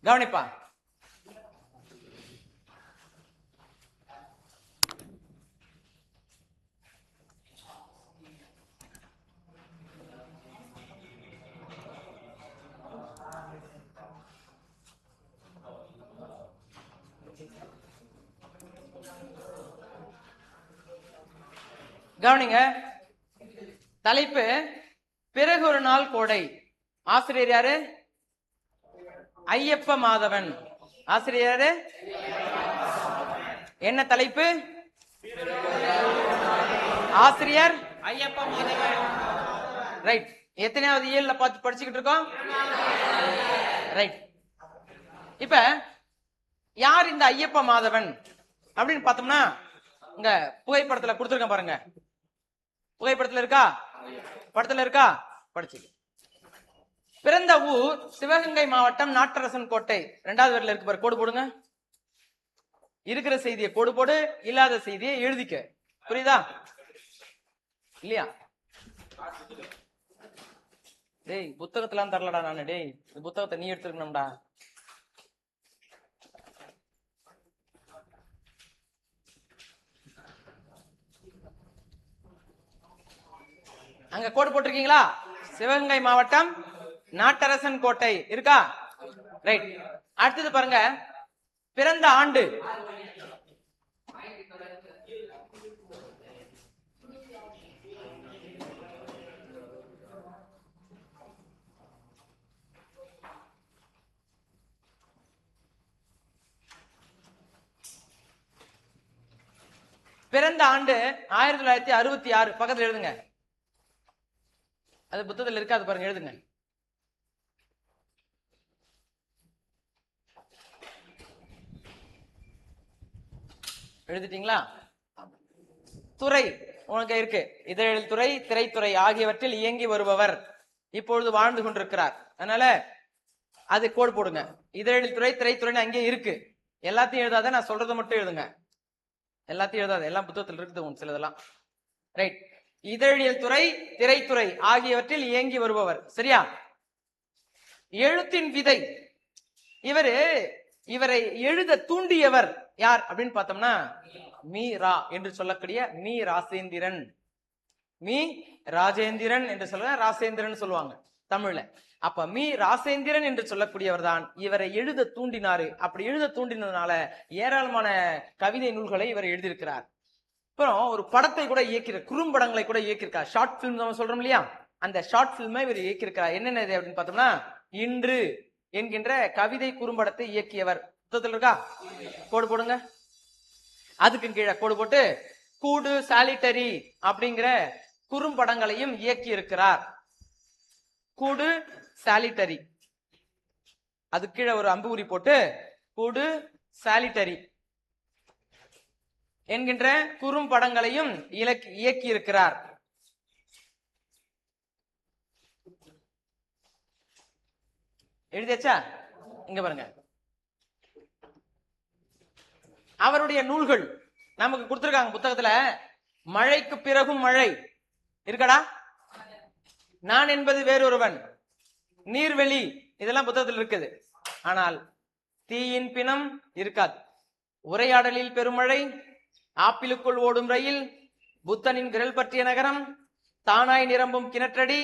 கவனிப்பா. கவனிங்க, தலைப்பு பிறகு ஒரு நாள் கோடை. ஆசிரியர் யாரு? ஐயப்ப மாதவன். ஆசிரியர் யாரு? என்ன தலைப்பு? ஆசிரியர் ஐயப்ப மாதவன். ரைட். எத்தனையாவது இயல்ல பார்த்து படிச்சுக்கிட்டு இருக்கோம்? ரைட். இப்ப யார் இந்த ஐயப்ப மாதவன் அப்படின்னு பார்த்தோம்னா, இங்க புகைப்படத்துல கொடுத்துருக்கேன் பாருங்க. புகைப்படத்துல இருக்கா? படத்துல இருக்கா? படிச்சு. பிறந்த ஊர் சிவகங்கை மாவட்டம் நாட்டரசன் கோட்டை. 2வது வரியில இருக்கு பாரு, கோடு போடுங்க. இருக்கிற செய்தியை கோடு போடு, இல்லாத செய்தியை எழுதிக்க. புரியுதா இல்லையா? டேய், புத்தகத்தெல்லாம் தரலடா நானு. டேய், இந்த புத்தகத்தை நீ எடுத்துக்கணும்டா. அங்க கோடு போட்டிருக்கீங்களா? சிவகங்கை மாவட்டம் நாட்டரசன் கோட்டை இருக்கா? ரைட். அடுத்தது பாருங்க, பிறந்த ஆண்டு. பிறந்த ஆண்டு 1966. பக்கத்துல எழுதுங்க. அது புத்தகத்தில் இருக்காது பாருங்க, எழுதுங்க. எழுதிட்டீங்களா? துறை உனக்கு இருக்கு. இதழியல் துறை, திரைத்துறை ஆகியவற்றில் இயங்கி வருபவர், இப்பொழுது வாழ்ந்து கொண்டிருக்கிறார். அதனால அது கோடு போடுங்க. இதழியல் துறை, திரைத்துறைன்னு அங்கே இருக்கு. எல்லாத்தையும் எழுதாத, நான் சொல்றதை மட்டும் எழுதுங்க. எல்லாத்தையும் எழுதாது, எல்லாம் புத்தகத்தில் இருக்குது சிலதெல்லாம். ரைட். இதழியல் துறை, திரைத்துறை ஆகியவற்றில் இயங்கி வருபவர். சரியா? எழுத்தின் விதை. இவரை எழுத தூண்டியவர் யார் அப்படின்னு பார்த்தோம்னா, மீரா என்று சொல்லக்கூடிய மீ ராசேந்திரன். மீ ராஜேந்திரன் என்று சொல்ல, ராசேந்திரன் சொல்லுவாங்க தமிழ்ல. அப்ப மீ ராசேந்திரன் என்று சொல்லக்கூடியவர் தான் இவரை எழுத தூண்டினாரு. அப்படி எழுத தூண்டினதுனால ஏராளமான கவிதை நூல்களை இவர் எழுதியிருக்கிறார். அப்புறம் ஒரு படத்தை கூட இயக்கிற, குறும்படங்களை கூட இயக்கியிருக்கார். ஷார்ட் பிலிம் நம்ம சொல்றோம் இல்லையா, அந்த ஷார்ட் பிலிமை இவர் இயக்கியிருக்கிறார். என்னென்ன அப்படின்னு பார்த்தோம்னா, இன்று என்கின்ற கவிதை குறும்படத்தை இயக்கியவர். புத்தகத்தில் இருக்கா? கோடு போடுங்க. அதுக்கு கீழே கோடு போட்டு கூடு சாலிட்டரி அப்படிங்கிற குறும்படங்களையும் இயக்கி இருக்கிறார். கூடு சாலிட்டரி, அது கீழே ஒரு அம்புகுறி போட்டு கூடு சாலிட்டரி என்கின்ற குறும்படங்களையும் இயக்கி இருக்கிறார். எழுதியாச்சா? இங்க பாருங்க, அவருடைய நூல்கள் நமக்கு கொடுத்திருக்காங்க புத்தகத்துல. மழைக்கு பிறகும் மழை இருக்கடா, நான் என்பது வேறொருவன், நீர்வெளி, இதெல்லாம் புத்தகத்தில் இருக்குது. ஆனால் தீயின் பிணம் இருக்காது. உரையாடலில் பெருமழை, ஆப்பிளுக்குள் ஓடும் ரயில், புத்தனின் விரல் பற்றிய நகரம், தானாய் நிரம்பும் கிணற்றடி,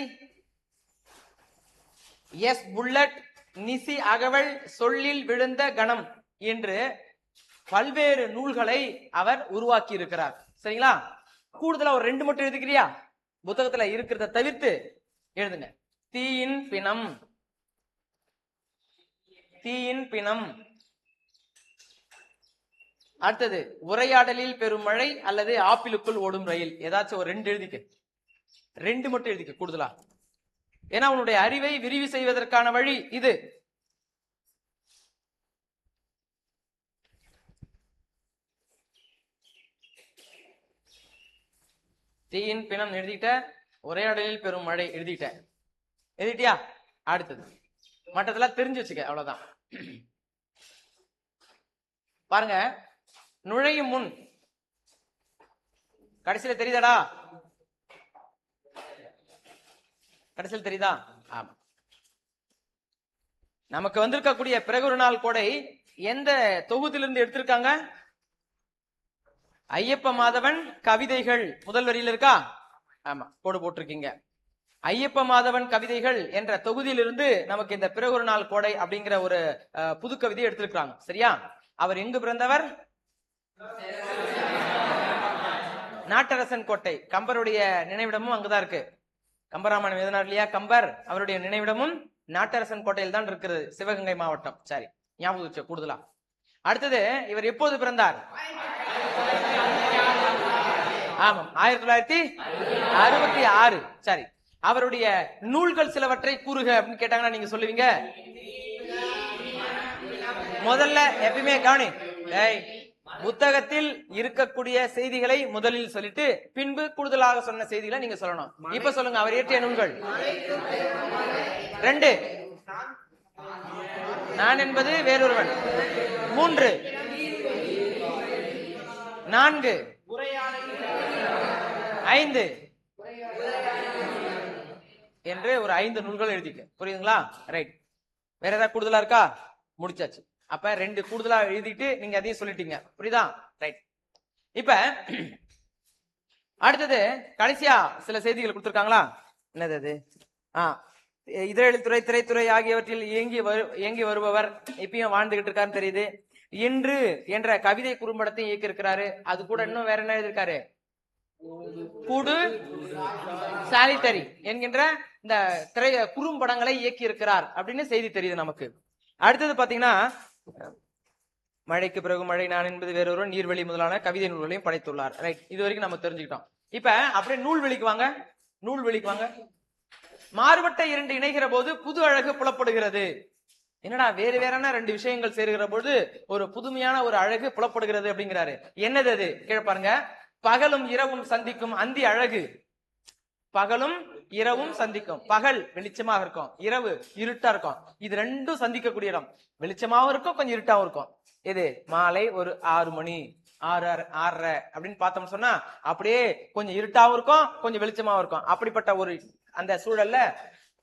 எஸ் புல்லட், நிசி அகவல், சொல்லில் விழுந்த கணம் என்று பல்வேறு நூல்களை அவர் உருவாக்கி இருக்கிறார். சரிங்களா? கூடுதலா ஒரு 2 மட்டும் எழுதிக்கிறியா? புத்தகத்துல இருக்கிறத தவிர்த்து எழுதுங்க. தீயின் பிணம், தீயின் பிணம். அடுத்தது உரையாடலில் பெருமழை அல்லது ஆப்பிளுக்குள் ஓடும் ரயில். ஏதாச்சும் ஒரு 2 எழுதிக்க. 2 மட்டும் எழுதிக்க கூடுதலா. ஏன்னா உன்னுடைய அறிவை விரிவு செய்வதற்கான வழி இது. தீயின் பிணம் எழுதிட்ட, உரையாடலில் பெரும் மழை எழுதிட்ட. எழுதிட்டியா? அடுத்தது மற்றதெல்லாம் தெரிஞ்சு வச்சுக்க, அவ்வளவுதான். பாருங்க, நுழையும் முன் கடைசியில தெரியுதாடா? கடைசியில் தெரியுதா? ஆமா. நமக்கு வந்திருக்கக்கூடிய பிறகு ஒரு நாள் கோடை எந்த தொகுதியிலிருந்து எடுத்திருக்காங்க? ஐயப்ப மாதவன் கவிதைகள் முதல் வரியில் இருக்கா? ஆமா, கோடு போட்டிருக்கீங்க. ஐயப்ப மாதவன் கவிதைகள் என்ற தொகுதியிலிருந்து நமக்கு இந்த பிறகு ஒரு நாள் கோடை அப்படிங்கிற ஒரு புது கவிதையை எடுத்திருக்காங்க. சரியா? அவர் எங்கு பிறந்தவர்? நாட்டரசன் கோட்டை. கம்பருடைய நினைவிடமும் அங்குதான் இருக்கு. கம்பராமாயணம் எழுதினார் இல்லையா கம்பர், அவருடைய நினைவிடமும் நாட்டரசன் கோட்டையில் தான் இருக்கிறது, சிவகங்கை மாவட்டம். சரி, ஞாபகம் வச்சு கூடுதலா. அடுத்தது, இவர் எப்போது பிறந்தார்? ஆமாம், 1966. சரி, அவருடைய நூல்கள் சிலவற்றை கூறுக அப்படின்னு கேட்டாங்கன்னா நீங்க சொல்லுவீங்க. முதல்ல எப்பயுமே கவனி, புத்தகத்தில் இருக்கக்கூடிய செய்திகளை முதலில் சொல்லிட்டு பின்பு கூடுதலாக சொன்ன செய்திகளை நீங்க சொல்லணும். இப்ப சொல்லுங்க, அவர் இயற்றிய நூல்கள். 2, நான் என்பது வேறொருவன். 3, 4, 5 என்று ஒரு 5 நூல்கள் எழுதிக்க. புரியுதுங்களா? ரைட். வேற ஏதாவது கூடுதலா இருக்கா? முடிச்சாச்சு. அப்ப 2 கூடுதலா எழுதிட்டு நீங்க அதையும் சொல்லிட்டீங்க. புரியுதா? ரைட். இப்ப அடுத்தது கடைசியா சில செய்திகள் கொடுத்திருக்காங்களா? என்னது அது? இதழில்துறை, திரைத்துறை ஆகியவற்றில் இயங்கி வருபவர், இப்பயும் வாழ்ந்துகிட்டு இருக்காருன்னு தெரியுது. இன்று என்ற கவிதை குறும்படத்தை இயக்கி இருக்கிறாரு. அது கூட இன்னும் வேற என்ன எழுதியிருக்காரு? கூடு சாலிட்டரி என்கின்ற இந்த குறும்படங்களை இயக்கி இருக்கிறார் அப்படின்னு செய்தி தெரியுது நமக்கு. அடுத்தது பாத்தீங்கன்னா, மழைக்கு பிறகு மழை, நான் என்பது வேறொரு, நீர்வெளி முதலான கவிதை நூல்களையும் படைத்துள்ளார். ரைட், இது வரைக்கும் நம்ம தெரிஞ்சுக்கிட்டோம். இப்ப அப்படியே நூல்வெளிக்கு வாங்க. நூல்வெளிக்கு வாங்க. மாறுபட்ட 2 இணைகிற போது புது அழகு புலப்படுகிறது. என்னடா வேறு வேறான 2 விஷயங்கள் சேருகிற போது ஒரு புதுமையான ஒரு அழகு புலப்படுகிறது அப்படிங்கிறாரு. என்னது அது? கீழே பாருங்க. பகலும் இரவும் சந்திக்கும் அந்தி அழகு. பகலும் இரவும் சந்திக்கும். பகல் வெளிச்சமாக இருக்கும், இரவு இருட்டா இருக்கும். இது 2ம் சந்திக்கக்கூடிய இடம். வெளிச்சமாவும் இருக்கும், கொஞ்சம் இருட்டாவும் இருக்கும். இது மாலை ஒரு 6 மணி, 6:30 அப்படின்னு பார்த்தோம்னு சொன்னா அப்படியே கொஞ்சம் இருட்டாவும் இருக்கும், கொஞ்சம் வெளிச்சமாவும் இருக்கும். அப்படிப்பட்ட ஒரு அந்த சூழல்ல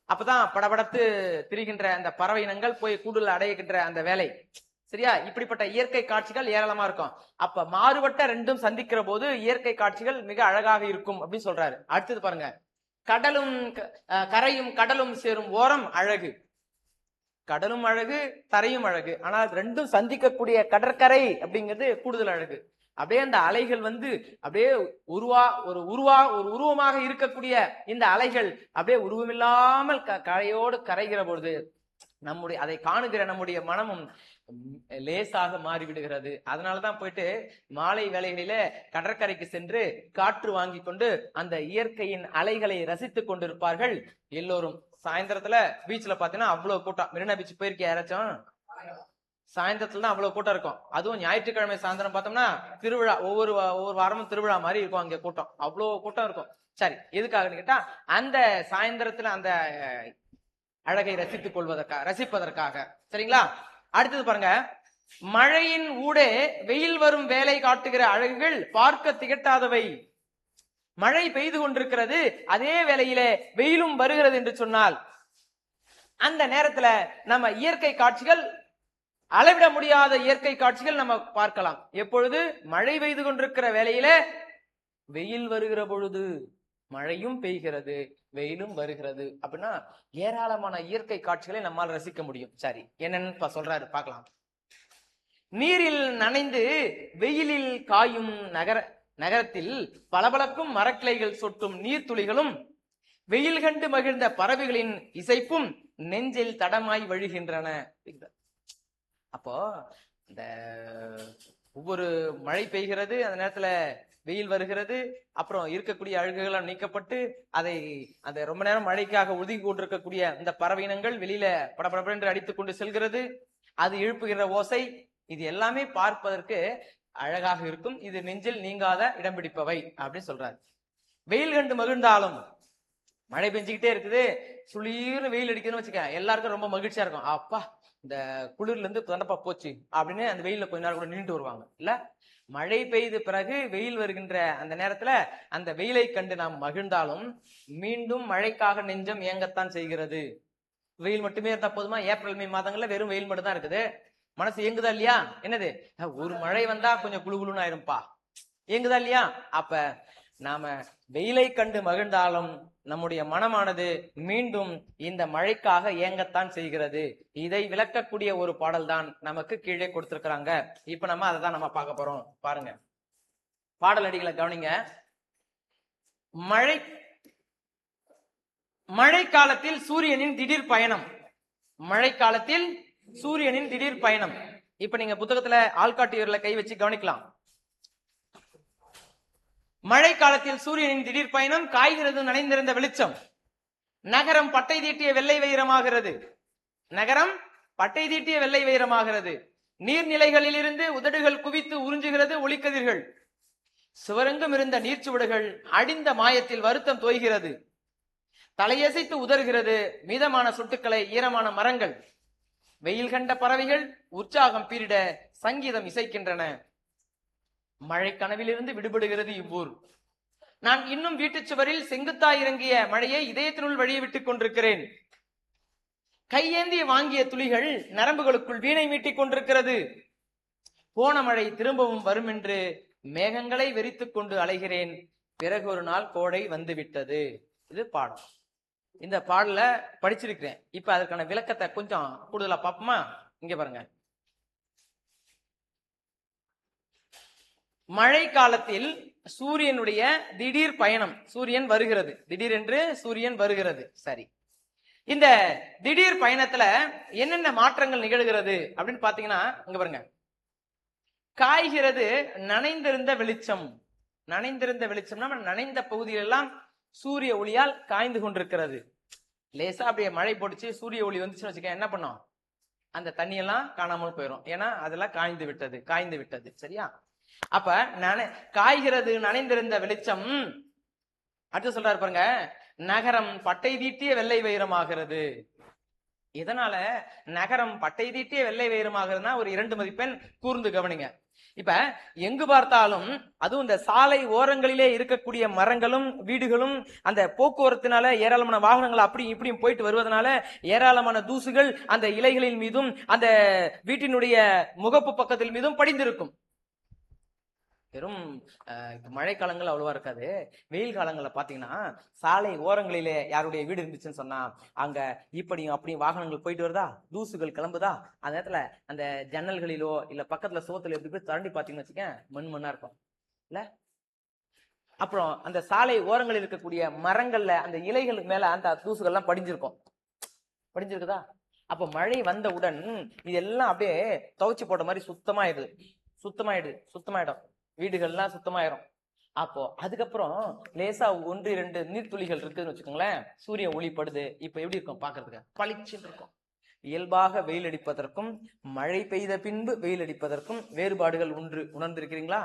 அப்பதான் படபடத்து திரிகின்ற அந்த பறவை இனங்கள் போய் கூடுதல் அடைகின்ற அந்த வேலை. சரியா? இப்படிப்பட்ட இயற்கை காட்சிகள் ஏராளமா இருக்கும். அப்ப மாறுபட்ட 2ம் சந்திக்கிற போது இயற்கை காட்சிகள் மிக அழகாக இருக்கும் அப்படின்னு சொல்றாரு. அடுத்தது பாருங்க. கடலும் கரையும் கடலும் சேரும் ஓரம் அழகு. கடலும் அழகு, தரையும் அழகு. ஆனால் 2ம் சந்திக்கக்கூடிய கடற்கரை அப்படிங்கிறது கூடுதல் அழகு. அப்படியே அந்த அலைகள் அப்படியே ஒரு உருவமாக இருக்கக்கூடிய இந்த அலைகள் அப்படியே உருவமில்லாமல் கரையோடு கரைகிற பொழுது அதை காணுகிற நம்முடைய மனமும் லேசாக மாறிவிடுகிறது. அதனாலதான் போயிட்டு மாலை வேளைகளில கடற்கரைக்கு சென்று காற்று வாங்கி கொண்டு அந்த இயற்கையின் அலைகளை ரசித்துக் கொண்டிருப்பார்கள் எல்லோரும். சாயந்தரத்துல பீச்ல பாத்தீங்கன்னா அவ்வளவு கூட்டம். மெரினா பீச் போயிருக்கேன் யாராச்சும்? சாயந்தரத்துல தான் அவ்வளவு கூட்டம் இருக்கும். அதுவும் ஞாயிற்றுக்கிழமை சாயந்தரம் பார்த்தோம்னா திருவிழா, ஒவ்வொரு வாரமும் திருவிழா மாதிரி இருக்கும் அங்க கூட்டம். அவ்வளவு கூட்டம் இருக்கும். சரி, எதுக்காகன்னு கேட்டா அந்த சாயந்தரத்துல அந்த அழகை ரசிப்பதற்காக. சரிங்களா? அடுத்தது பாருங்க. மழையின் ஊடே வெயில் வரும் வேலை காட்டுகிற அழகுகள் பார்க்க திகட்டாதவை. மழை பெய்து கொண்டிருக்கிறது, அதே வேளையிலே வெயிலும் வருகிறது என்று சொன்னால் அந்த நேரத்துல நம்ம இயற்கை காட்சிகள், அளவிட முடியாத இயற்கை காட்சிகள் நம்ம பார்க்கலாம். எப்பொழுது? மழை பெய்து கொண்டிருக்கிற வேளையில வெயில் வருகிற பொழுது. மழையும் பெய்கிறது, வெயிலும் வருகிறது அப்படின்னா ஏராளமான இயற்கை காட்சிகளை நம்மால் ரசிக்க முடியும். சரி, என்னன்னு சொல்றாரு பார்க்கலாம். நீரில் நனைந்து வெயிலில் காயும் நகரத்தில் பளபளக்கும் மரக்கிளைகள் சொட்டும் நீர்த்துளிகளும் வெயில் கண்டு மகிழ்ந்த பறவைகளின் இசைப்பும் நெஞ்சில் தடமாய் வழிகின்றன. அப்போ இந்த ஒவ்வொரு மழை பெய்கிறது, அந்த நேரத்துல வெயில் வருகிறது, அப்புறம் இருக்கக்கூடிய அழுகுகள் நீக்கப்பட்டு அதை ரொம்ப நேரம் மழைக்காக ஒதுக்கி கொண்டிருக்கக்கூடிய இந்த பறவையினங்கள் வெளியில படபடபென்று அடித்துக் கொண்டு செல்கிறது. அது எழுப்புகிற ஓசை, இது எல்லாமே பார்ப்பதற்கு அழகாக இருக்கும். இது நெஞ்சில் நீங்காத இடம் பிடிப்பவை அப்படின்னு சொல்றாரு. வெயில் கண்டு மகிழ்ந்தாலும் மழை பெஞ்சுக்கிட்டே இருக்குது, சுளீர்னு வெயில் அடிக்குதுன்னு வச்சுக்க, எல்லாருக்கும் ரொம்ப மகிழ்ச்சியா இருக்கும். அப்பா இந்த குளிர்ல இருந்து தண்டப்பா போச்சு அப்படின்னு அந்த வெயில்ல கொஞ்ச நேரம் கூட நின்றுட்டு வருவாங்க. இல்ல, மழை பெய்த பிறகு வெயில் வருகின்ற அந்த நேரத்துல அந்த வெயிலை கண்டு நாம் மகிழ்ந்தாலும் மீண்டும் மழைக்காக நெஞ்சம் ஏங்கத்தான் செய்கிறது. வெயில் மட்டுமே இருந்தா போதுமா? ஏப்ரல் மே மாதங்கள்ல வெறும் வெயில் மட்டும் தான் இருக்குது, மனசு இயங்குதா இல்லையா? என்னது, ஒரு மழை வந்தா கொஞ்சம் குளு குளுன்னு ஆயிரும்பா, இயங்குதா இல்லையா? அப்ப நாம வெயிலை கண்டு மகிழ்ந்தாலும் நம்முடைய மனமானது மீண்டும் இந்த மழைக்காக ஏங்கத்தான் செய்கிறது. இதை விளக்கக்கூடிய ஒரு பாடல் தான் நமக்கு கீழே கொடுத்திருக்கிறாங்க. இப்ப நம்ம அதை தான் நம்ம பார்க்க போறோம். பாருங்க, பாடல் அடிகளை கவனிங்க. மழை காலத்தில் சூரியனின் திடீர் பயணம். மழை காலத்தில் சூரியனின் திடீர் பயணம். இப்ப நீங்க புத்தகத்துல ஆள்காட்டியர்ல கை வச்சு கவனிக்கலாம். மழை காலத்தில் சூரியனின் திடீர் பயணம், காய்கிறது நனைந்திருந்த வெளிச்சம், நகரம் பட்டை தீட்டிய வெள்ளை வைரமாகிறது. நகரம் பட்டை தீட்டிய வெள்ளை வைரமாகிறது. நீர்நிலைகளில் இருந்து உதடுகள் குவித்து உறிஞ்சுகிறது ஒளிக்கதிர்கள். சுவரெங்கும் இருந்த நீர்ச்சுவடுகள் அடிந்த மாயத்தில் வருத்தம் தோய்கிறது. தலையசைத்து உதறுகிறது மீதமான சொட்டுக்களை ஈரமான மரங்கள். வெயில் கண்ட பறவைகள் உற்சாகம் பீரிட சங்கீதம் இசைக்கின்றன. மழை கனவிலிருந்து விடுபடுகிறது இவ்வூர். நான் இன்னும் வீட்டு சுவரில் செங்குத்தாய் இறங்கிய மழையை இதயத்தினுள் வழியை விட்டுக் கொண்டிருக்கிறேன். கையேந்திய வாங்கிய துளிகள் நரம்புகளுக்குள் வீணை மீட்டிக் கொண்டிருக்கிறது. போன மழை திரும்பவும் வரும் என்று மேகங்களை வெறித்துக் கொண்டு அலைகிறேன். பிறகு ஒரு நாள் கோடை வந்துவிட்டது. இது பாடம். இந்த பாடல படிச்சிருக்கிறேன். இப்ப அதற்கான விளக்கத்தை கொஞ்சம் கூடுதலா பார்ப்போமா? இங்க பாருங்க. மழை காலத்தில் சூரியனுடைய திடீர் பயணம். சூரியன் வருகிறது, திடீரென்று சூரியன் வருகிறது. சரி, இந்த திடீர் பயணத்துல என்னென்ன மாற்றங்கள் நிகழ்கிறது அப்படின்னு பாத்தீங்கன்னா, இங்க பாருங்க, காய்கிறது நனைந்திருந்த வெளிச்சம். நனைந்திருந்த வெளிச்சம்னா நனைந்த பகுதியிலெல்லாம் சூரிய ஒளியால் காய்ந்து கொண்டிருக்கிறது. லேசா அப்படியே மழை போட்டுச்சு, சூரிய ஒளி வந்துச்சுன்னு வச்சுக்க, என்ன பண்ணோம்? அந்த தண்ணியெல்லாம் காணாமல் போயிடும். ஏன்னா அதெல்லாம் காய்ந்து விட்டது, காய்ந்து விட்டது. சரியா? அப்ப காய்கிறது நனைந்திருந்த வெளிச்சம். அடுத்து சொல்றாரு பாருங்க, நகரம் பட்டை தீட்டிய வெள்ளை வைரமாகிறது. இதனால நகரம் பட்டை தீட்டிய வெள்ளை வைரமாகிறதுனா ஒரு 2 மதிப்பெண் கூர்ந்து கவனிங்க. இப்ப எங்கு பார்த்தாலும், அதுவும் இந்த சாலை ஓரங்களிலே இருக்கக்கூடிய மரங்களும் வீடுகளும் அந்த போக்குவரத்தினால ஏராளமான வாகனங்கள் அப்படி இப்படியும் போயிட்டு வருவதனால ஏராளமான தூசுகள் அந்த இலைகளின் மீதும் அந்த வீட்டினுடைய முகப்பு பக்கத்தில் மீதும் படிந்திருக்கும். வெறும் மழை காலங்கள் அவ்வளவா இருக்காது. வெயில் காலங்கள்ல பாத்தீங்கன்னா சாலை ஓரங்களிலே யாருடைய வீடு இருந்துச்சுன்னு சொன்னா அங்க இப்படியும் அப்படியும் வாகனங்கள் போயிட்டு வருதா, தூசுகள் கிளம்புதா, அந்த நேரத்துல அந்த ஜன்னல்களிலோ இல்ல பக்கத்துல சோத்துல எப்படி போய் திரண்டி பாத்தீங்கன்னு வச்சுக்க, மண்ணா இருக்கும் இல்ல. அப்புறம் அந்த சாலை ஓரங்களில் இருக்கக்கூடிய மரங்கள்ல அந்த இலைகளுக்கு மேல அந்த தூசுகள்லாம் படிஞ்சிருக்குதா? அப்ப மழை வந்தவுடன் இதெல்லாம் அப்படியே துவைச்சு போட்ட மாதிரி சுத்தமாயிடும். வீடுகள்லாம் சுத்தமாயிரும். அப்போ அதுக்கப்புறம் லேசா 1-2 நீர்த்துளிகள் இருக்குன்னு வச்சுக்கோங்களேன், சூரிய ஒளி படுது. இப்ப எப்படி இருக்கும் பாக்குறதுக்கு? பளிச்சுன்னு இருக்கும். இயல்பாக வெயில் அடிப்பதற்கும் மழை பெய்த பின்பு வெயில் அடிப்பதற்கும் வேறுபாடுகள் உணர்ந்திருக்கிறீங்களா?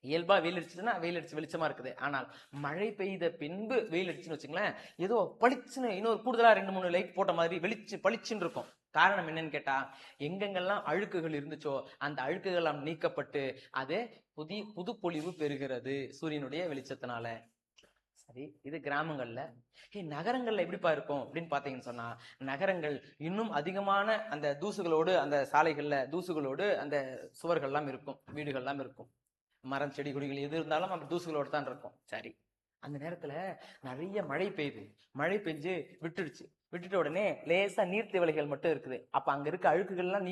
இயல்பா வெயில் அடிச்சுன்னா வெயில் அடிச்சு வெளிச்சமா இருக்குது. ஆனால் மழை பெய்த பின்பு வெயில் அடிச்சுன்னு வச்சுங்களேன், ஏதோ பளிச்சுன்னு இன்னொரு கூடுதலா 2-3 லைட் போட்ட மாதிரி பளிச்சுன்னு இருக்கும். காரணம் என்னன்னு கேட்டா, எங்கெங்கெல்லாம் அழுக்குகள் இருந்துச்சோ அந்த அழுக்குகள் எல்லாம் நீக்கப்பட்டு அது புது பொலிவு பெறுகிறது சூரியனுடைய வெளிச்சத்தினால. சரி, இது கிராமங்கள்ல. நகரங்கள்ல எப்படிப்பா இருக்கும் அப்படின்னு பாத்தீங்கன்னு சொன்னா, நகரங்கள் இன்னும் அதிகமான அந்த தூசுகளோடு, அந்த சாலைகள்ல தூசுகளோடு அந்த சுவர்கள் எல்லாம் இருக்கும், வீடுகள் எல்லாம் இருக்கும். மரம் செடி கொடிகள் எது இருந்தாலும் அந்த தூசுகளோடு தான் இருக்கும். சரி, அந்த நேரத்துல நிறைய மழை பெஞ்சு விட்டுட்ட உடனே லேசா நீர்த்திவளைகள் மட்டும் இருக்குது. அப்ப அங்க இருக்க அழுக்குகள் எல்லாம்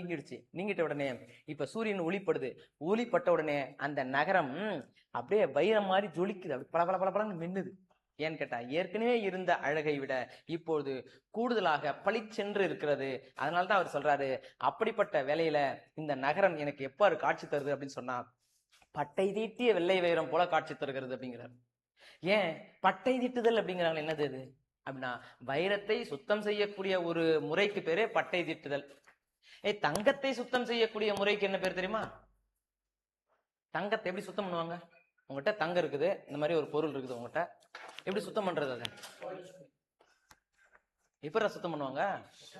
நீங்கிட்ட உடனே இப்ப சூரியன் ஒளிப்பட்ட உடனே அந்த நகரம் அப்படியே வைரம் மாதிரி ஜொலிக்குது, அப்படி பளபளன்னு மின்னுது. ஏன்னு கேட்டா, ஏற்கனவே இருந்த அழகை விட இப்போது கூடுதலாக பளிச்சென்று இருக்கிறது. அதனாலதான் அவர் சொல்றாரு, அப்படிப்பட்ட வேலையில இந்த நகரம் எனக்கு எப்பாரு காட்சி தருது அப்படின்னு சொன்னா, பட்டை தீட்டிய வெள்ளை வைரம் போல காட்சி தருகிறது அப்படிங்கிறார். ஏன் பட்டை தீட்டுதல் அப்படிங்கிறாங்க? என்னது இது அப்படின்னா, வைரத்தை சுத்தம் செய்யக்கூடிய ஒரு முறைக்கு பேரு பட்டை தீட்டுதல். தங்கத்தை சுத்தம் செய்யக்கூடிய முறைக்கு என்ன பேர் தெரியுமா? தங்கத்தை எப்படி சுத்தம் பண்ணுவாங்க? உங்ககிட்ட தங்கம் இருக்குது, இந்த மாதிரி ஒரு பொருள் இருக்குது உங்ககிட்ட, எப்படி சுத்தம் பண்றது? அதை எப்படா சுத்தம் பண்ணுவாங்க?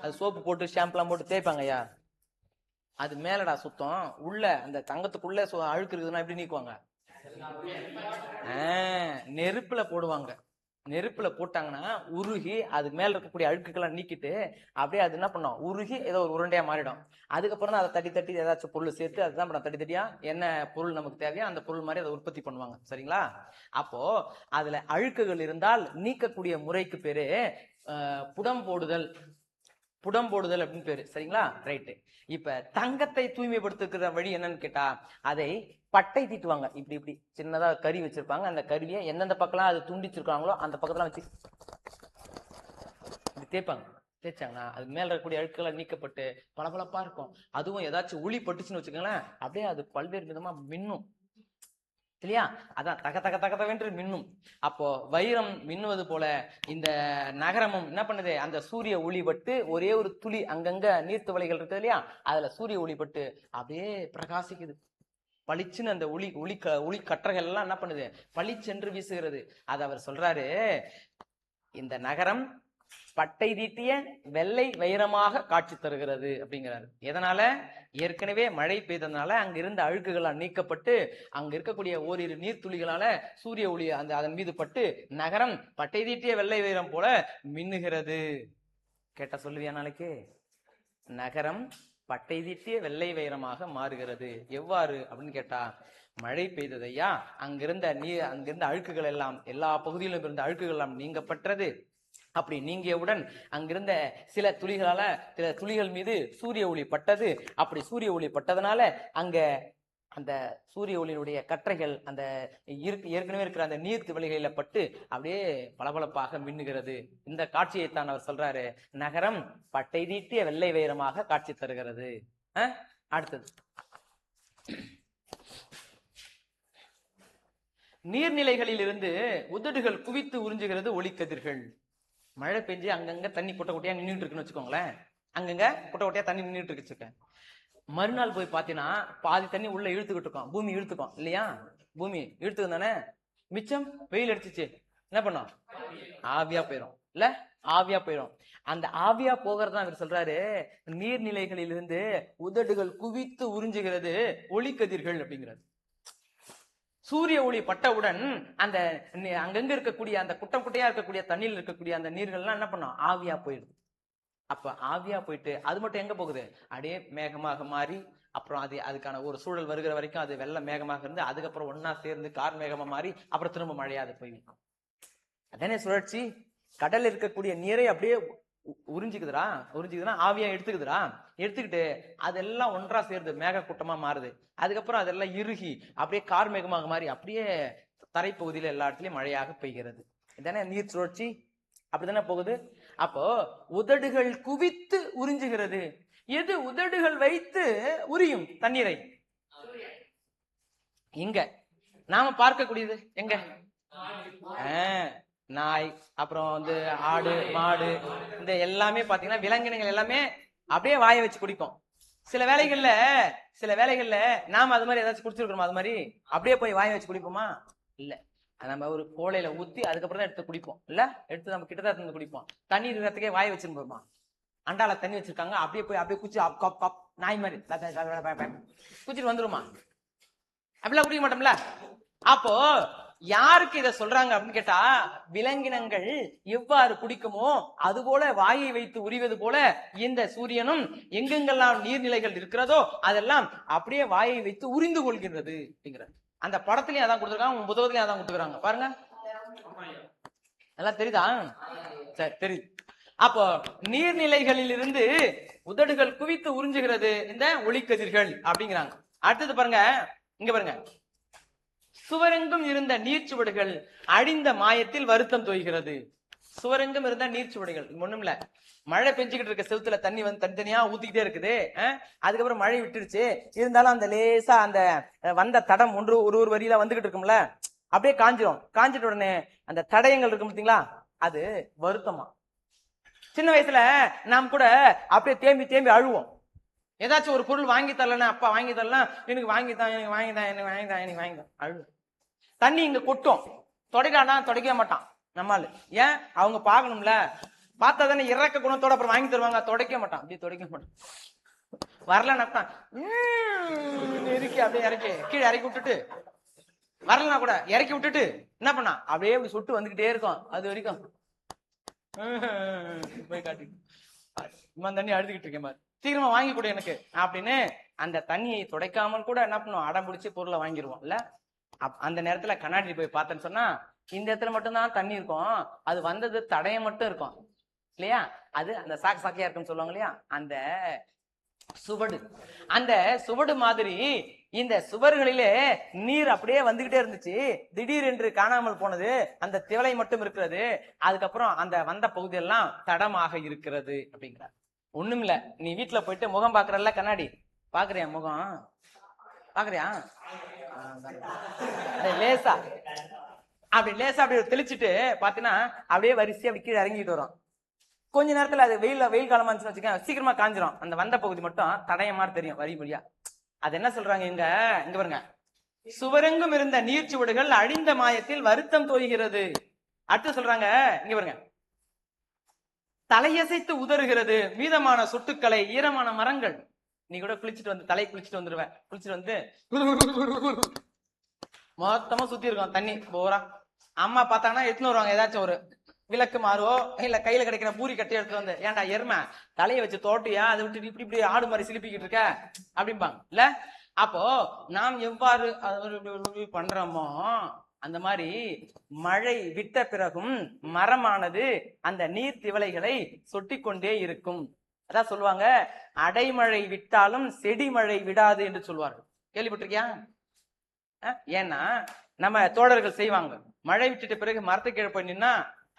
அது சோப்பு போட்டு ஷாம்புலாம் போட்டு தேய்ப்பாங்க ஐயா. அது மேலடா சுத்தம். உள்ள அந்த தங்கத்துக்குள்ள அழுக்கு இருக்குதுன்னா எப்படி நீக்குவாங்க? நெருப்புல போடுவாங்க. நெருப்புல போட்டாங்கன்னா உருகி அது மேல இருக்கக்கூடிய அழுக்குக்கெல்லாம் நீக்கிட்டு அப்படியே அது என்ன பண்ணும், உருகி ஏதோ ஒரு உருண்டையா மாறிடும். அதுக்கப்புறம் தான் அதை தட்டி தட்டி ஏதாச்சும் பொருள் சேர்த்து அதுதான் தட்டி தட்டியா என்ன பொருள் நமக்கு தேவையோ அந்த பொருள் மாதிரி அதை உற்பத்தி பண்ணுவாங்க. சரிங்களா? அப்போ அதுல அழுக்குகள் இருந்தால் நீக்கக்கூடிய முறைக்கு பேரு புடம் போடுதல். புடம் போடுதல் அப்படின்னு பேரு. சரிங்களா? ரைட்டு. இப்ப தங்கத்தை தூய்மைப்படுத்துகிற வழி என்னன்னு கேட்டா, அதை பட்டை தீட்டுவாங்க. இப்படி இப்படி சின்னதா கறி வச்சிருப்பாங்க. அந்த கருவியை எந்தெந்த பக்கம் அது துண்டிச்சிருக்காங்களோ அந்த பக்கத்துல வச்சு இப்படி தேய்ப்பாங்க. தேய்ச்சாங்கன்னா அது மேல இருக்கக்கூடிய அழுக்குகளை நீக்கப்பட்டு பளபளப்பா இருக்கும். அதுவும் ஏதாச்சும் ஒளி பட்டுச்சுன்னு வச்சுக்கோங்களேன், அப்படியே அது பல்வேறு விதமா மின்னும். இல்லையா? அதான் தக தக தகவென்று மின்னும். அப்போ வைரம் மின்னுவது போல இந்த நகரமும் என்ன பண்ணுது, அந்த சூரிய ஒளிபட்டு ஒரே ஒரு துளி அங்கங்க நீர்த்துவளைகள் இருக்கு இல்லையா, அதுல சூரிய ஒளிபட்டு அப்படியே பிரகாசிக்குது. பளிச்சுன்னு அந்த ஒளி கற்றைகள் எல்லாம் என்ன பண்ணுது, பளிச்சென்று வீசுகிறது. அது அவர் சொல்றாரு, இந்த நகரம் பட்டை தீட்டிய வெள்ளை வைரமாக காட்சி தருகிறது அப்படிங்கிறாரு. எதனால? ஏற்கனவே மழை பெய்ததுனால அங்க இருந்த அழுக்குகளால் நீக்கப்பட்டு அங்க இருக்கக்கூடிய ஓரிரு நீர்த்துளிகளால சூரிய ஒளி அதன் மீது பட்டு நகரம் பட்டை தீட்டிய வெள்ளை வைரம் போல மின்னுகிறது. கேட்டா சொல்லுவியா நாளைக்கு? நகரம் பட்டை தீட்டிய வெள்ளை வைரமாக மாறுகிறது. எவ்வாறு அப்படின்னு கேட்டா, மழை பெய்ததையா, அங்கிருந்த அழுக்குகள் எல்லாம், எல்லா பகுதியிலும் இருந்த அழுக்குகள் எல்லாம் நீங்கப்பட்டது. அப்படி நீங்கியவுடன் அங்கிருந்த சில துளிகள் மீது சூரிய ஒளி பட்டது. அப்படி சூரிய ஒளி பட்டதனால அங்க அந்த சூரிய ஒளியினுடைய கற்றைகள் அந்த ஏற்கனவே இருக்கிற அந்த நீர் திவலைகளில பட்டு அப்படியே பளபளப்பாக மின்னுகிறது. இந்த காட்சியை தான் அவர் சொல்றாரு, நகரம் பட்டை தீட்டிய வெள்ளை வைரமாக காட்சி தருகிறது. அடுத்தது, நீர்நிலைகளில் இருந்து உதடுகள் குவித்து உறிஞ்சுகிறது ஒளிக்கதிர்கள். மழை பெஞ்சு அங்கங்க தண்ணி குட்டை குட்டையா நின்றுட்டு இருக்குன்னு வச்சுக்கோங்களேன், அங்கங்க குட்டை குட்டையா தண்ணி நின்றுட்டு இருக்கு. மறுநாள் போய் பாத்தீங்கன்னா பாதி தண்ணி உள்ள இழுத்துக்கிட்டு இருக்கோம், பூமி இழுத்துக்கும் இல்லையா? பூமி இழுத்துக்கும் தானே. மிச்சம் வெயில் அடிச்சிச்சு, என்ன பண்ணோம்? ஆவியா போயிடும் இல்ல? ஆவியா போயிடும். அந்த ஆவியா போகிறதான் இவர் சொல்றாரு, நீர்நிலைகளில் இருந்து உதடுகள் குவித்து உறிஞ்சுகிறது ஒளிக்கதிர்கள் அப்படிங்கிறது. சூரிய ஒளி பட்டவுடன் அந்த அங்கங்க இருக்கக்கூடிய அந்த குட்டம் குட்டையா இருக்கக்கூடிய தண்ணியில் இருக்கக்கூடிய அந்த நீர்கள்லாம் என்ன பண்ணும், ஆவியா போயிடுது. அப்ப ஆவியா போயிட்டு அது மட்டும் எங்க போகுது, அப்படியே மேகமாக மாறி அப்புறம் அதுக்கான ஒரு சூழல் வருகிற வரைக்கும் அது வெள்ள மேகமாக இருந்து அதுக்கப்புறம் ஒன்னா சேர்ந்து கார் மேகமா மாறி அப்புறம் திரும்ப மழையா அது போய் நிற்கும். அதானே சுழற்சி. கடல் இருக்கக்கூடிய நீரை அப்படியே உறிஞ்சிக்குதுன்னா ஆவியா எடுத்துக்குதுரா, எடுத்துக்கிட்டு அதெல்லாம் ஒன்றா சேர்ந்து மேக கூட்டமா மாறுது. அதுக்கப்புறம் அதெல்லாம் இறுகி அப்படியே கார் மேகமாக மாறி அப்படியே தரைப்பகுதியில எல்லா இடத்துலயும் மழையாக பெய்கிறது. இதானே நீர் சுழற்சி. அப்படித்தானே போகுது. அப்போ உதடுகள் குவித்து உறிஞ்சுகிறது. எது உதடுகள் வைத்து உரியும் தண்ணீரை? இங்க நாம பார்க்கக்கூடியது எங்க? நாய், அப்புறம் ஆடு மாடு, இந்த எல்லாமே பாத்தீங்கன்னா விலங்கினங்கள் எல்லாமே அப்படியே வாயை வச்சு குடிக்கும். சில வேலைகள்ல நாம அது மாதிரி ஏதாச்சும் குடிச்சிருக்கிறோம், அது மாதிரி அப்படியே போய் வாயை வச்சு குடிப்போமா? இல்ல, நம்ம ஒரு கோலையில ஊத்தி அதுக்கப்புறம் தான் எடுத்து குடிப்போம். இல்ல, எடுத்து நம்ம கிட்டதான் இருந்து குடிப்போம். தண்ணி இருக்கிறதுக்கே வாயை வச்சுன்னு போமா? அண்டால தண்ணி வச்சிருக்காங்க, அப்படியே போய் அப்படியே குச்சி நாய் மாதிரி குச்சிட்டு வந்துருமா? அப்படிலாம் குடிக்க மாட்டோம்ல. அப்போ யாருக்கு இத சொல்றாங்க அப்படின்னு கேட்டா, விலங்கினங்கள் எவ்வாறு குடிக்குமோ அது போல வாயை வைத்து உரிவது போல இந்த சூரியனும் எங்கெங்கெல்லாம் நீர்நிலைகள் இருக்கிறதோ அதெல்லாம் அப்படியே வாயை வைத்து உரிந்து கொள்கின்றது அப்படிங்கிற அந்த படத்திலயும் அதான் கொடுத்துருக்காங்க, உங்க புத்தகத்திலயும் அதான் கொடுத்துருக்காங்க. பாருங்க, எல்லாம் தெரியுதா? சரி, தெரியுது. அப்போ நீர்நிலைகளில் இருந்து உதடுகள் குவித்து உறிஞ்சுகிறது இந்த ஒளிக்கதிர்கள் அப்படிங்கிறாங்க. அடுத்தது பாருங்க, இங்க பாருங்க, சுவரெங்கும் இருந்த நீர்ச்சுவடுகள் அழிந்த மாயத்தில் வருத்தம் தோய்கிறது. சுவரெங்கும் இருந்த நீர்ச்சுவடுகள் ஒண்ணும் இல்ல, மழை பெஞ்சுக்கிட்டு இருக்க செவுத்துல தண்ணி தனித்தனியா ஊத்திக்கிட்டே இருக்குது. அதுக்கப்புறம் மழை விட்டுருச்சு, இருந்தாலும் அந்த லேசா அந்த வந்த தடம் ஒரு வரியில வந்துகிட்டு இருக்கும்ல, அப்படியே காஞ்சிட்ட உடனே அந்த தடயங்கள் இருக்கும் பார்த்தீங்களா, அது வருத்தமா. சின்ன வயசுல நாம் கூட அப்படியே தேம்பி அழுவோம். ஏதாச்சும் ஒரு பொருள் வாங்கி தரலன்னா, அப்பா வாங்கி தரலாம், எனக்கு வாங்கிதான் அழுவோம். தண்ணி இங்க கொட்டும், தொடைக்கானா தொடைக்க மாட்டான், நம்மால் ஏன் அவங்க பார்க்கணும்ல, பார்த்தா தானே இறக்க குணத்தோட அப்புறம் வாங்கி தருவாங்க. துடைக்க மாட்டான், அப்படி துடைக்க மாட்டான். வரலன்னா இறக்கி அப்படியே இறக்கி கீழே இறக்கி விட்டுட்டு, வரலன்னா கூட இறக்கி விட்டுட்டு என்ன பண்ணா அப்படியே இப்படி சுட்டு வந்துகிட்டே இருக்கும். அது வரைக்கும் போய் காட்டி தண்ணி அழுதுகிட்டு இருக்கேன் மாதிரி, சீக்கிரமா வாங்கி கொடு எனக்கு அப்படின்னு அந்த தண்ணியை துடைக்காமல் கூட என்ன பண்ணுவோம், அடம் பிடிச்சி பொருளை வாங்கிடுவோம் இல்ல. அந்த நேரத்துல கண்ணாடி போய் பார்த்தேன்னு சொன்னா இந்த இடத்துல மட்டும்தான் தண்ணி இருக்கும், அது வந்தது தடயம் மட்டும் இருக்கும் இல்லையா. அது அந்த சாக்கையா இருக்குன்னு சொல்லுவாங்க இல்லையா, அந்த சுவடு. அந்த சுவடு மாதிரி இந்த சுவர்களிலே நீர் அப்படியே வந்துகிட்டே இருந்துச்சு. திடீரென்று காணாமல் போனது, அந்த திவலை மட்டும் இருக்கிறது. அதுக்கப்புறம் அந்த வந்த பகுதியெல்லாம் தடமாக இருக்கிறது அப்படிங்கிறார். ஒண்ணும் இல்ல, நீ வீட்டுல போயிட்டு முகம் பாக்குறல்ல, கண்ணாடி பாக்குறியா, முகம் பாக்குறியா, லேசா அப்படி லேசா அப்படி தெளிச்சுட்டு பாத்தீங்கன்னா அப்படியே வரிசையா அப்படி கீழே இறங்கிட்டு வரும். கொஞ்ச நேரத்துல அது வெயில் காலமா இருந்துச்சுன்னு வச்சுக்கோங்க, சீக்கிரமா காஞ்சிரும். அந்த வந்த பகுதி மட்டும் தடைய மாதிரி தெரியும் வரி வழியா. அது என்ன சொல்றாங்க இங்க பாருங்க, சுவரெங்கும் இருந்த நீர்ச்சுவடுகள் அழிந்த மாயத்தில் வருத்தம் தோய்கிறது. அடுத்து சொல்றாங்க இங்க பாருங்க, தலையசைத்து உதறுகிறது மீதமான சொட்டுக்களை ஈரமான மரங்கள். நீ கூட குளிச்சுட்டு வந்து தலை குளிச்சுட்டு வந்துருவேன், குளிச்சுட்டு வந்து மொத்தமா சுத்தி இருக்கும் தண்ணி போரா. அம்மா பார்த்தாங்கன்னா எடுத்துன்னு வருவாங்க ஏதாச்சும் ஒரு விளக்கு மாறுவோ இல்ல கையில கிடைக்கிற பூரி கட்டி எடுத்து வந்து, ஏன்டா எருமை தலையை வச்சு தோட்டியா, அதை விட்டு இப்படி இப்படி ஆடு மாதிரி சிலிப்பிக்கிட்டு இருக்க அப்படிம்பாங்க இல்ல. அப்போ நாம் எவ்வாறு பண்றோமோ அந்த மாதிரி மழை விட்ட பிறகும் மரமானது அந்த நீர் திவலைகளை சொட்டி கொண்டே இருக்கும். அதான் சொல்லுவாங்க, அடைமழை விட்டாலும் செடி மழை விடாது என்று சொல்வார்கள். கேள்விப்பட்டிருக்கியா? ஏன்னா நம்ம தோழர்கள் செய்வாங்க, மழை விட்டுட்ட பிறகு மரத்தை கீழே போய் நின்னா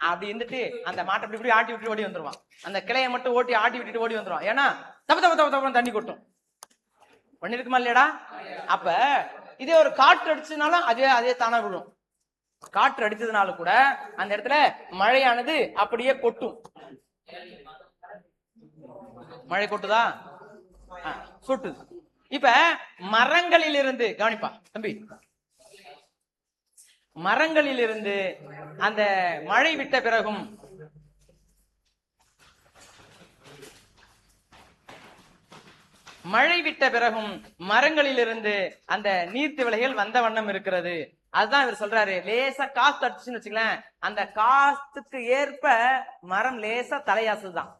அப்படி இருந்துட்டு அந்த மாட்டை அப்படி இப்படி ஆட்டி விட்டு ஓடி வந்துருவான். அந்த கிளையை மட்டும் ஓட்டி ஆட்டி விட்டுட்டு ஓடி வந்துருவான். ஏன்னா தப்பு தப்பு தப்பு தப்பு தண்ணி கொட்டும். பண்ணிருக்குமா இல்லையடா? அப்ப இதே ஒரு காற்று அடிச்சதுனாலும் அதே தானா விழும். காற்று அடிச்சதுனால கூட அந்த இடத்துல மழையானது அப்படியே கொட்டும். மழை கொட்டுதா? சொட்டுது. இப்ப மரங்களில் இருந்து கவனிப்பா தம்பி, மரங்களில் இருந்து அந்த மழை விட்ட பிறகும் மரங்களில் இருந்து அந்த நீர்த்திவளைகள் வந்த வண்ணம் இருக்கிறது. அதுதான் இவர் சொல்றாரு, லேசா காத்து அடிச்சுன்னு வச்சுக்கலாம், அந்த காத்துக்கு ஏற்ப மரம் லேசா தலையாசுதான்,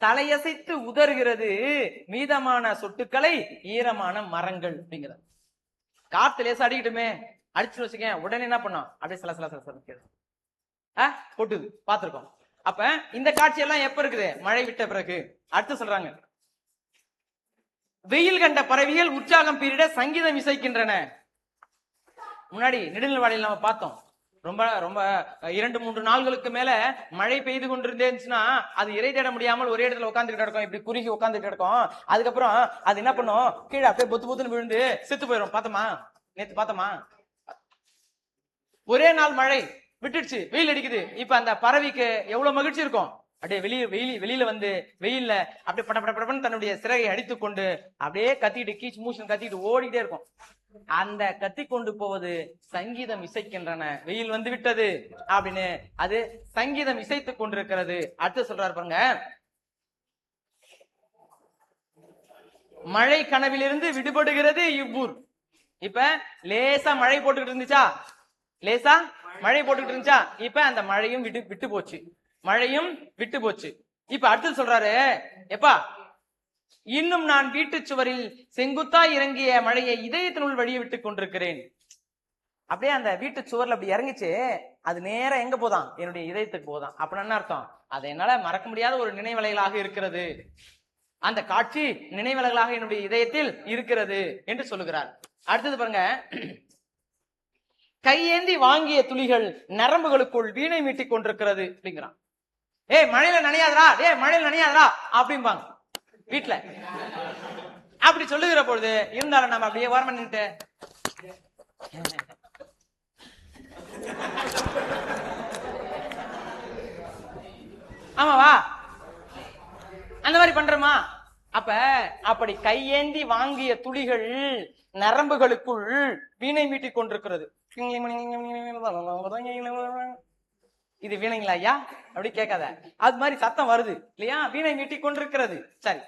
தலையசைத்து உதறுகிறது மீதமான சொட்டுக்களை ஈரமான மரங்கள் அப்படிங்கிறது. காத்து லேசா அடிக்கட்டுமே, அடிச்சு வச்சுக்க உடனே என்ன பண்ணும், அப்படியே சில சில சில கொட்டுது, பார்த்திருக்கோம். அப்ப இந்த காட்சி எல்லாம் எப்ப இருக்குது, மழை விட்ட பிறகு. அடுத்து சொல்றாங்க, வெயில் கண்ட பறவைகள் உற்சாகம் பீரிட சங்கீதம் இசைக்கின்றன. முன்னாடி நெடுநல்வாடியில் நம்ம பார்த்தோம், ரொம்ப ரொம்ப 2-3 நாள்களுக்கு மேல மழை பெய்து கொண்டிருந்தேன்னா அது இறை தேட முடியாமல் ஒரே இடத்துல உட்காந்துட்டு கிடக்கும், இப்படி குறுகி உட்காந்துட்டு கிடக்கும். அதுக்கப்புறம் அது என்ன பண்ணும், கீழே அப்படியே பொத்து பொத்துன்னு விழுந்து செத்து போயிடும். பார்த்தோமா, நேத்து பார்த்தோமா, ஒரே நாள் மழை விட்டுடுச்சு, வெயில் அடிக்குது. இப்ப அந்த பறவைக்கு எவ்வளவு மகிழ்ச்சி இருக்கும், அப்படியே வெளியில வந்து வெயில்ல அப்படியே படப்படப்படன்னு தன்னுடைய சிறகை அடித்துக் கொண்டு அப்படியே கத்திட்டு கீச்சு மூச்சு கத்திட்டு ஓடிட்டே இருக்கும். அந்த கத்தி கொண்டு போவது சங்கீதம் இசைக்கின்றன, வெயில் வந்து விட்டது அப்படின்னு அது சங்கீதம் இசைத்துக் கொண்டிருக்கிறது. அடுத்து சொல்றாரு பாருங்க, மழை கனவிலிருந்து விடுபடுகிறது இவ்வூர். இப்ப லேசா மழை போட்டுக்கிட்டு இருந்துச்சா, லேசா மழை போட்டுக்கிட்டு இருந்துச்சா, இப்ப அந்த மழையும் விட்டு போச்சு, மழையும் விட்டு போச்சு. இப்ப அடுத்து சொல்றாரு, எப்பா இன்னும் நான் வீட்டு சுவரில் செங்குத்தா இறங்கிய மழையை இதயத்தினுள் வழியை விட்டு கொண்டிருக்கிறேன். அப்படியே அந்த வீட்டு சுவர்ல அப்படி இறங்கிச்சு, அது நேரம் எங்க போதான், என்னுடைய இதயத்துக்கு போதான். அப்படின்னு என்ன அர்த்தம், அதை என்னால மறக்க முடியாத ஒரு நினைவலைகளாக இருக்கிறது, அந்த காட்சி நினைவலைகளாக என்னுடைய இதயத்தில் இருக்கிறது என்று சொல்லுகிறார். அடுத்தது பாருங்க, கையேந்தி வாங்கிய துளிகள் நரம்புகளுக்குள் வீணை மீட்டிக் கொண்டிருக்கிறது அப்படிங்கிறான். மழையில நனையாதரா, மழையில நனையாதரா அப்படிம்பாங்க வீட்டுல. அப்படி சொல்லுகிற பொழுது இருந்தாலும் நம்ம அப்படியே ஓரமா நின்னுட்டு ஆமாவா அந்த மாதிரி பண்றோமா? அப்ப அப்படி கையேந்தி வாங்கிய துளிகள் நரம்புகளுக்குள் வீணை மீட்டிக் கொண்டிருக்கிறது. இது வீணைங்களா ஐயா அப்படி கேட்காத. அது மாதிரி சத்தம் வருது இல்லையா, வீணை மீட்டி கொண்டிருக்கிறது. சரி,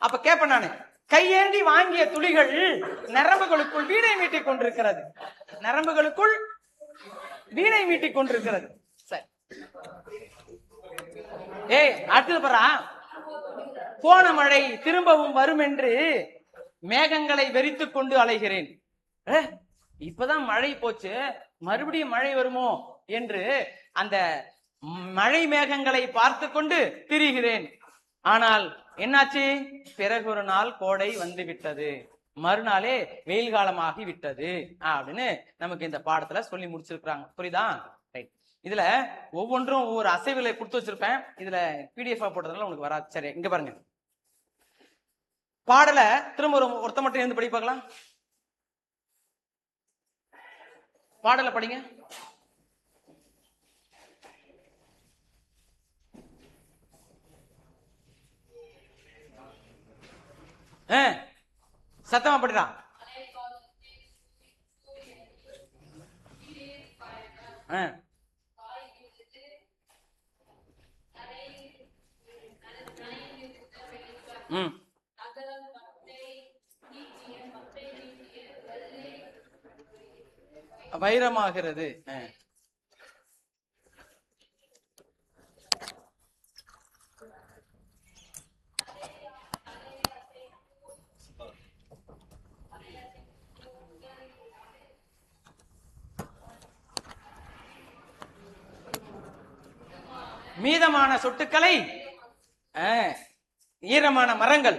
அப்ப கேட்பேன் நானு, கையேந்தி வாங்கிய துளிகள் நரம்புகளுக்குள் வீணை மீட்டி கொண்டிருக்கிறது, நரம்புகளுக்குள் வீணை மீட்டி கொண்டிருக்கிறது. சரி, ஏய் அடுத்தது பரா, போன மழை திரும்பவும் வரும் என்று மேகங்களை வெறித்து கொண்டு அலைகிறேன். இப்பதான் மழை போச்சு, மறுபடியும் மழை வருமோ என்று அந்த மழை மேகங்களை பார்த்து கொண்டு திரிகிறேன். ஆனால் என்னாச்சு, பிறகு ஒரு நாள் கோடை வந்து விட்டது, மறுநாளே வெயில் காலமாகி விட்டது அப்படின்னு நமக்கு இந்த பாடத்துல சொல்லி முடிச்சிருக்காங்க. புரியுதா? ரைட். இதுல ஒவ்வொன்றும் ஒவ்வொரு அசைவுகளை கொடுத்து வச்சிருப்பேன், இதுல பிடிஎஃப் போட்டதுனால உனக்கு வராது. சரி, இங்க பாருங்க, பாடல திரும்ப ஒருத்த மட்டும் இருந்து படி பார்க்கலாம். பாடல படிங்க. சத்தமா படிடா. வைரமாகிறது. மீதமான சொட்டுக்களை ஈரமான மரங்கள்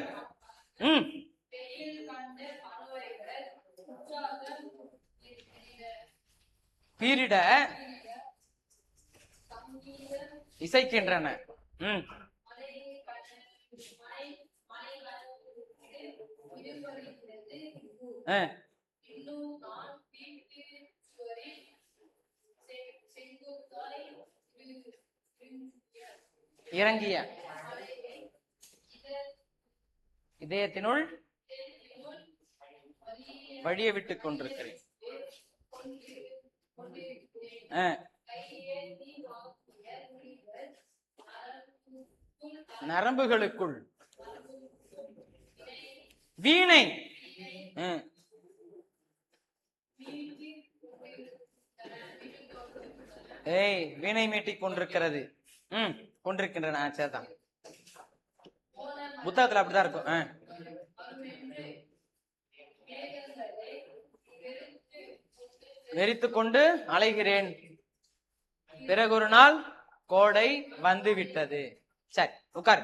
பீரிட இசைக்கின்றன. இறங்கிய இதயத்தினுள் வழியை விட்டுக் கொண்டிருக்கிறேன். நரம்புகளுக்குள் வீணை வீணை மீட்டிக் கொண்டிருக்கிறது, கொண்டிருக்கின்றன. சரிதான், புத்தகத்துல அப்படிதான் இருக்கும். வெறித்து கொண்டு அலைகிறேன், பிறகு ஒரு நாள் கோடை வந்து விட்டது. சரி, உட்காரு.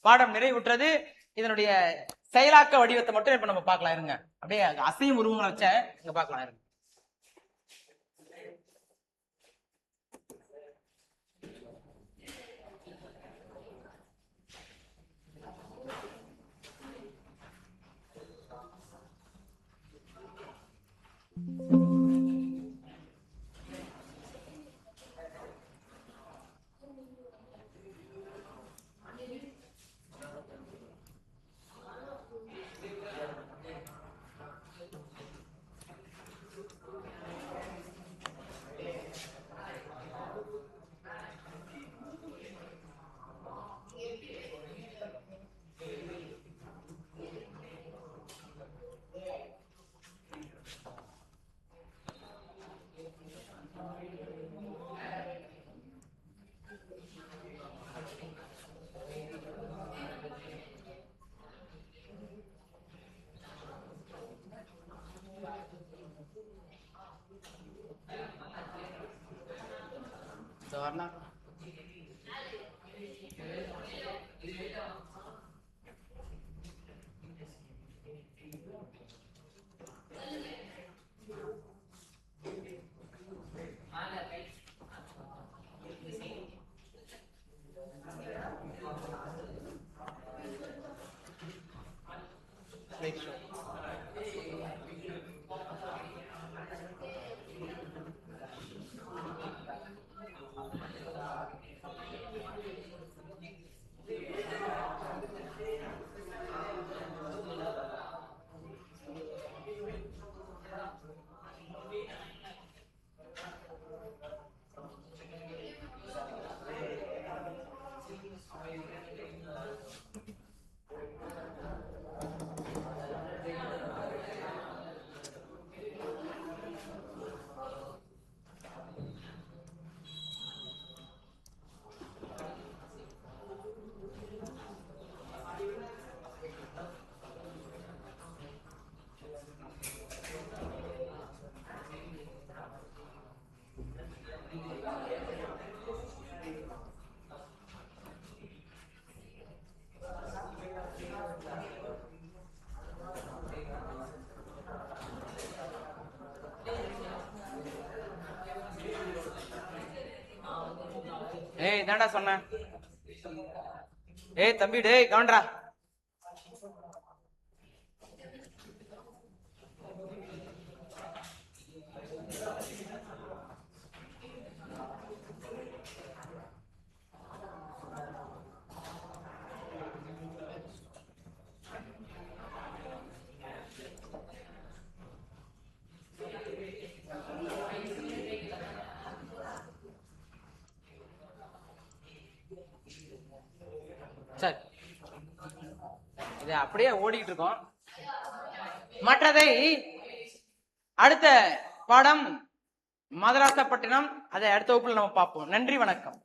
பாடம் நிறைவுற்றது. இதனுடைய செயலாக்க வடிவத்தை மட்டும் இப்ப நம்ம பார்க்கலாம். இருங்க, அப்படியே அசையும் உருவங்களை வச்ச இங்க பார்க்கலாம். இருங்க. warna ஏய் தாண்டா சொன்ன. ஏய் தம்பி டேய் கவுண்டரா. சரி இது அப்படியே ஓடிட்டு இருக்கோம். மற்றதை அடுத்த பாடம் மதராசப்பட்டினம், அதை அடுத்த வகுப்புல நம்ம பார்ப்போம். நன்றி, வணக்கம்.